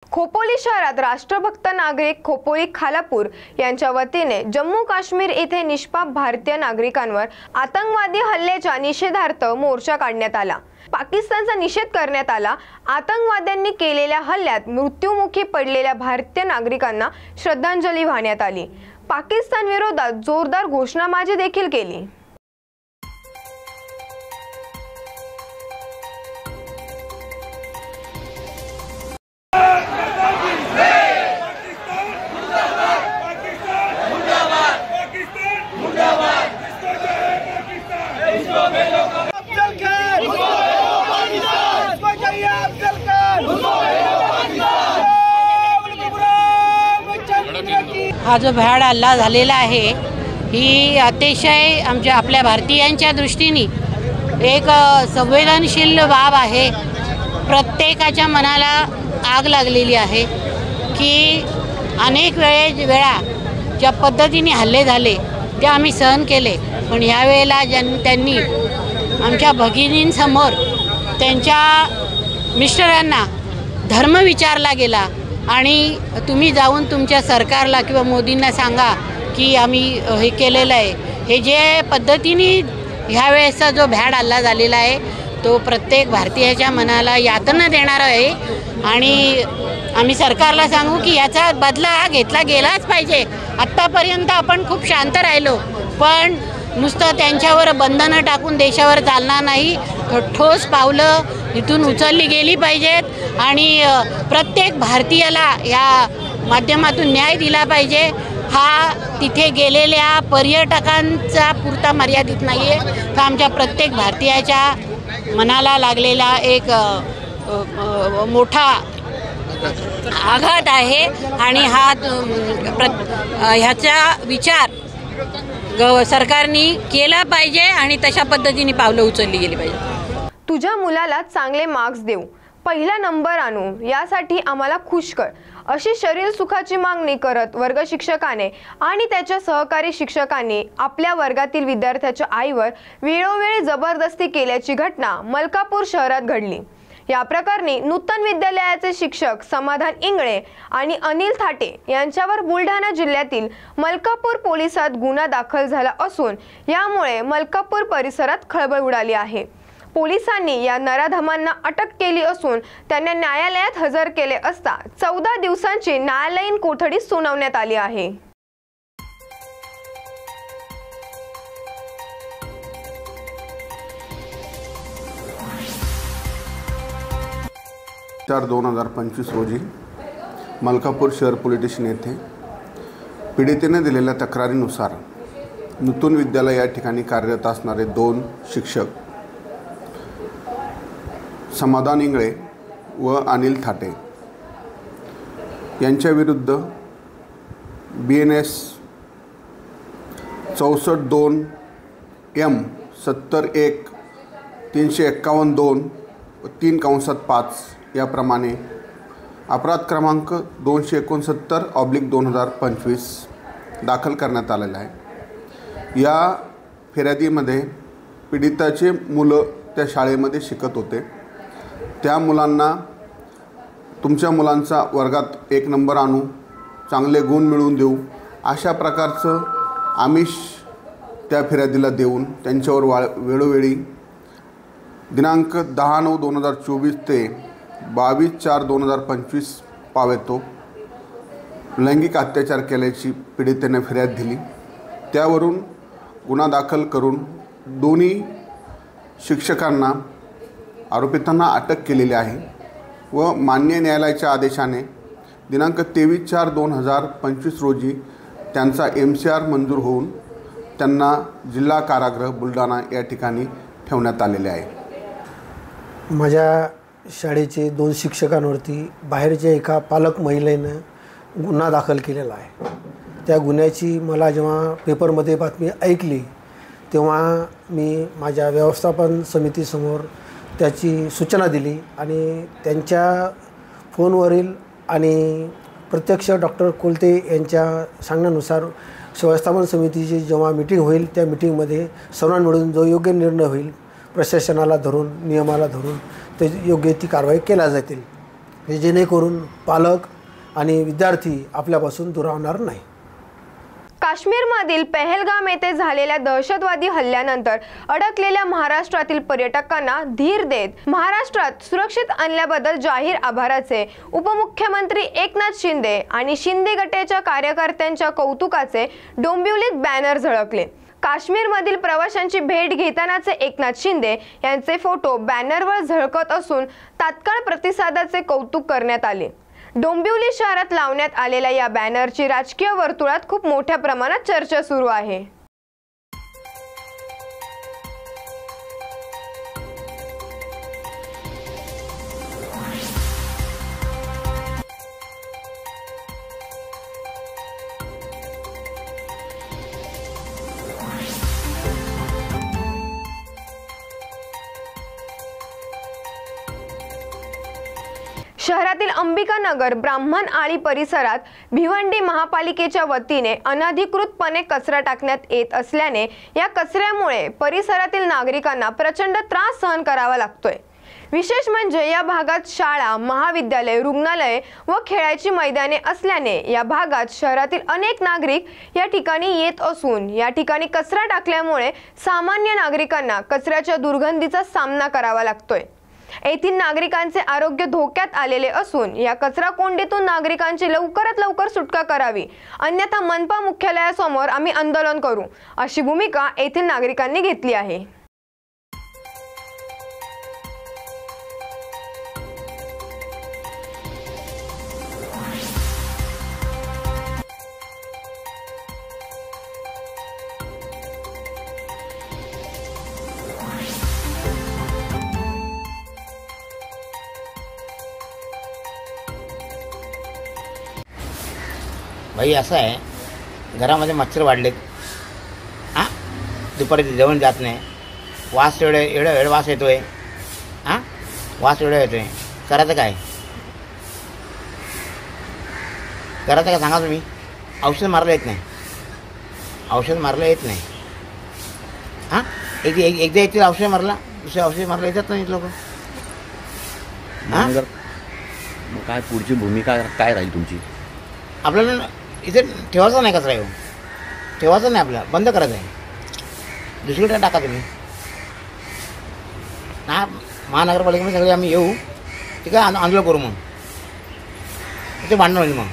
खोपोली शहरात राष्ट्रभक्त नागरिक खोपोली खालापूर यांच्या वतीने जम्मू काश्मीर येथे निष्पाप भारतीय नागरिकांवर आतंकवादी हल्ल्याच्या निषेधार्थ मोर्चा काढण्यात आला। पाकिस्तानचा निषेध करण्यात आला। आतंकवाद्यांनी केलेल्या हल्ल्यात मृत्युमुखी पडलेल्या भारतीय नागरिकांना श्रद्धांजली वाहण्यात आली। पाकिस्तान विरोधात जोरदार घोषणाबाजी देखील केली। हा जो भ्याड हल्ला झालेला आहे ही अतिशय आपल्या भारतीयांच्या दृष्टीने एक संवेदनशील बाब आहे। प्रत्येकाच्या मनाला आग लागलेली आहे की अनेक वेळा ज्या पद्धतीने हल्ले झाले ते आम्ही सहन केले, पण ह्या वेळेला त्यांनी आमच्या भगिनींसमोर त्यांच्या मिस्टरांना धर्म विचारला गेला आणि तुम्ही जाऊन तुमच्या सरकारला किंवा मोदींना सांगा की आम्ही हे केलेलं आहे। हे जे पद्धतीने ह्या वेळेचा जो भ्याड हल्ला झालेला आहे तो प्रत्येक भारतीयाच्या मनाला यातना देणारा आहे आणि आम्ही सरकारला सांगू की याचा बदला घेतला गेलाच पाहिजे। आत्तापर्यंत आपण खूप शांत राहिलो, पण नुसतं त्यांच्यावर बंधनं टाकून देशावर चालणार नाही। ठोस पावलं इथून उचलली गेली पाहिजेत आणि प्रत्येक भारतीयाला या माध्यमातून न्याय दिला पाहिजे। हा तिथे गेलेल्या पर्यटकांचा पुरता मर्यादित नाही आहे, तर आमच्या प्रत्येक भारतीयाच्या मनाला लागलेला एक मोठा आघात आहे आणि ह्याचा विचार सरकारने केला पाहिजे आणि तशा पद्धतीने पावलं उचलली गेली पाहिजे। तुझ्या मुलाला चांगले मार्क्स देऊ, पहिला नंबर आणू, यासाठी आम्हाला खुश कर, अशी शरीर सुखाची मागणी करत वर्ग शिक्षकाने आणि त्याच्या सहकारी शिक्षकांनी आपल्या वर्गातील विद्यार्थ्याच्या आईवर वेळोवेळी जबरदस्ती केल्याची घटना मलकापूर शहरात घडली। या प्रकरणी नूतन विद्यालयाचे शिक्षक समाधान इंगळे आणि अनिल थाटे यांच्यावर बुलढाणा जिल्ह्यातील मलकापूर पोलिसात गुन्हा दाखल झाला असून यामुळे मलकापूर परिसरात खळबळ उडाली आहे। पोलिसांनी या नराधमांना अटक केली असून त्यांना न्यायालयात हजर केले असता 14 दिवसांची न्यायालयीन कोठडी सुनावण्यात आली आहे। 4/2025 रोजी मलकापूर शहर पोलीस स्टेशन येथे पीडितेने दिलेल्या तक्रारीनुसार नूतन विद्यालय या ठिकाणी कार्यरत असणारे 2 शिक्षक समाधान इंगळे व अनिल थाटे यांच्या विरुद्ध BNS 64-2M 70-1 351-2 3/5 याप्रमाणे अपराध क्रमांक 269/2025 दाखल करण्यात आलेला आहे। या फिर्यादीमध्ये पीडिताचे मुलं त्या शाळेमध्ये शिकत होते। त्या मुलांना तुमच्या मुलांचा वर्गात 1 नंबर आणू, चांगले गुण मिळवून देऊ, अशा प्रकारचं आमिष त्या फिर्यादीला देऊन त्यांच्यावर वेळोवेळी दिनांक 10/9/2024 ते 22/4/2025 पावेतो लैंगिक अत्याचार केल्याची पीडितेने फिर्याद दिली। त्यावरून गुन्हा दाखल करून दोन्ही शिक्षकांना आरोपितांना अटक केलेली आहे व मान्य न्यायालयाच्या आदेशाने दिनांक 23/4/2025 रोजी त्यांचा MCR मंजूर होऊन त्यांना जिल्हा कारागृह बुलढाणा या ठिकाणी ठेवण्यात आलेले आहे। माझ्या शाळेचे 2 शिक्षकांवरती बाहेरच्या एका पालक महिलेनं गुन्हा दाखल केलेला आहे। त्या गुन्ह्याची मला जेव्हा पेपरमध्ये बातमी ऐकली तेव्हा मी माझ्या व्यवस्थापन समितीसमोर त्याची सूचना दिली आणि त्यांच्या फोनवरील आणि प्रत्यक्ष डॉक्टर कोलते यांच्या सांगण्यानुसार व्यवस्थापन समितीची जेव्हा मीटिंग होईल त्या मीटिंगमध्ये सर्वांना मिळून जो योग्य निर्णय होईल प्रशासनाला धरून नियमाला धरून ते योग्य ती कारवाई केल्या जातील। म्हणजे जेणेकरून पालक आणि विद्यार्थी आपल्यापासून दुरावणार नाही. काश्मीरमधील पहलगाम येथे झालेल्या दहशतवादी हल्ल्यानंतर अडकलेल्या महाराष्ट्रातील पर्यटकांना धीर देत महाराष्ट्रात सुरक्षित आणल्याबद्दल जाहीर आभाराचे उपमुख्यमंत्री एकनाथ शिंदे आणि शिंदे गटाच्या कार्यकर्त्यांच्या कौतुकाचे डोंबिवलीत बॅनर झळकले. काश्मीरमधील प्रवाशांची भेट घेतानाचे एकनाथ शिंदे यांचे फोटो बॅनरवर झळकत असून तात्काळ प्रतिसादाचे कौतुक करण्यात आले. डोंबिवली शहरात लावण्यात आलेल्या या बॅनरची राजकीय वर्तुळात खूप मोठ्या प्रमाणात चर्चा सुरू आहे. शहरातील अंबिकानगर ब्राह्मण आळी परिसरात भिवंडी महापालिकेच्या वतीने अनधिकृतपणे कचरा टाकण्यात येत असल्याने या कचऱ्यामुळे परिसरातील नागरिकांना प्रचंड त्रास सहन करावा लागतोय. विशेष म्हणजे या भागात शाळा, महाविद्यालय, रुग्णालय व खेळाची मैदाने असल्याने या भागात शहरातील अनेक नागरिक या ठिकाणी येत असून या ठिकाणी कचरा टाकल्यामुळे सामान्य नागरिकांना कचऱ्याच्या दुर्गंधीचा सामना करावा लागतोय. येथील नागरिकांचे आरोग्य धोक्यात आलेले असून या कचरा कोंडीतून नागरिकांची लवकरात लवकर सुटका करावी, अन्यथा मनपा मुख्यालयासमोर आम्ही आंदोलन करू, अशी भूमिका येथील नागरिकांनी घेतली आहे. भाई असं आहे, घरामध्ये मच्छर वाढलेत. हां, दुपारी जेवण जात नाही, वास एवढा वास येतो आहे. हां, वास एवढा येतो आहे. करायचं काय? करायचं काय सांगा तुम्ही? औषध मारलं येत नाही, औषध मारलं येत नाही. हां, एकदा येतील औषध मारला, दुसरे औषध मारलं येतात नाही लोक. हां, मग काय पुढची भूमिका काय राहील तुमची? आपल्याला इथे ठेवायचं नाही, कचरा येऊन ठेवायचं नाही, आपल्याला बंद करायचं आहे. दुसरीकडे टाका तुम्ही. हा, महानगरपालिकेमध्ये सगळे आम्ही येऊ, ठीक आहे, आंदोलन करू, मग ते भांडण होईल. मग